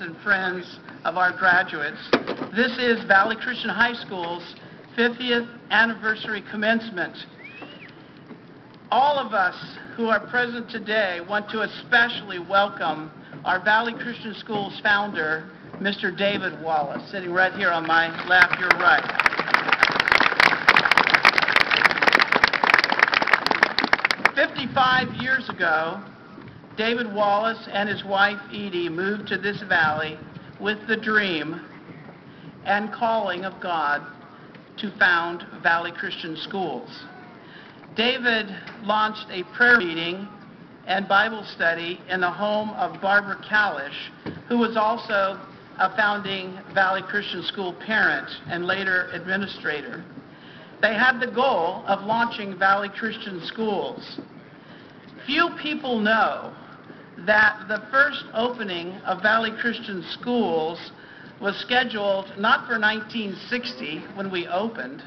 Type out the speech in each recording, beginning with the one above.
and friends of our graduates, this is Valley Christian High School's 50th anniversary commencement. All of us who are present today want to especially welcome our Valley Christian School's founder, Mr. David Wallace, sitting right here on my left, your right. "55 years ago, David Wallace and his wife Edie moved to this valley with the dream and calling of God to found Valley Christian Schools. David launched a prayer meeting and Bible study in the home of Barbara Kalish, who was also a founding Valley Christian School parent and later administrator. They had the goal of launching Valley Christian Schools. Few people know that the first opening of Valley Christian Schools was scheduled not for 1960 when we opened,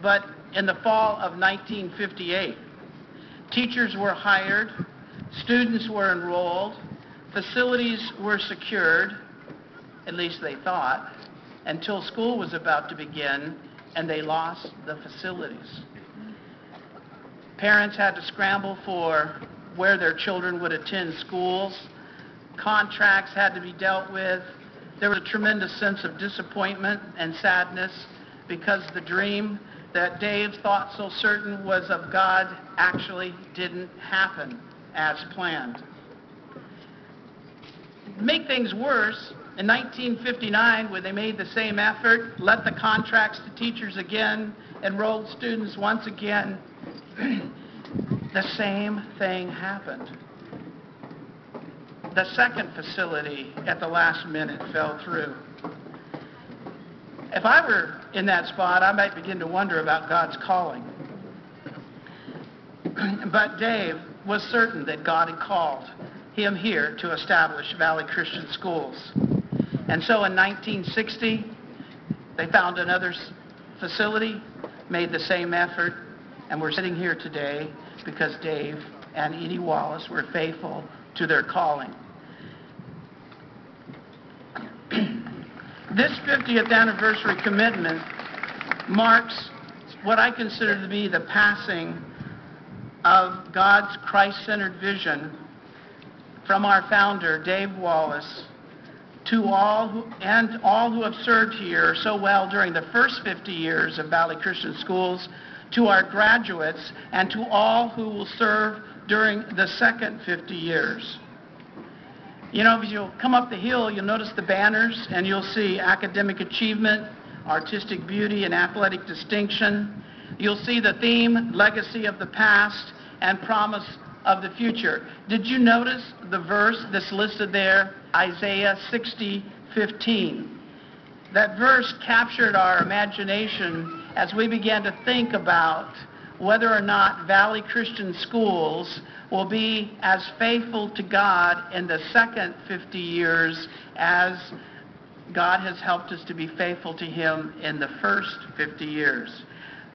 but in the fall of 1958. Teachers were hired, students were enrolled, facilities were secured, at least they thought, until school was about to begin and they lost the facilities. Parents had to scramble for where their children would attend schools. Contracts had to be dealt with. There was a tremendous sense of disappointment and sadness because the dream that Dave thought so certain was of God actually didn't happen as planned. To make things worse, in 1959, when they made the same effort, let the contracts to teachers again, enrolled students once again, the same thing happened. The second facility at the last minute fell through. If I were in that spot, I might begin to wonder about God's calling. But Dave was certain that God had called him here to establish Valley Christian Schools. And so in 1960, they found another facility, made the same effort, and we're sitting here today because Dave and Edie Wallace were faithful to their calling. This 50th anniversary commitment marks what I consider to be the passing of God's Christ-centered vision from our founder, Dave Wallace, to all who have served here so well during the first 50 years of Valley Christian Schools, to our graduates, and to all who will serve during the second 50 years. You know, as you'll come up the hill, you'll notice the banners, and you'll see academic achievement, artistic beauty, and athletic distinction. You'll see the theme, legacy of the past, and promise of the future. Did you notice the verse that's listed there, Isaiah 60:15? That verse captured our imagination as we began to think about whether or not Valley Christian Schools will be as faithful to God in the second 50 years as God has helped us to be faithful to Him in the first 50 years.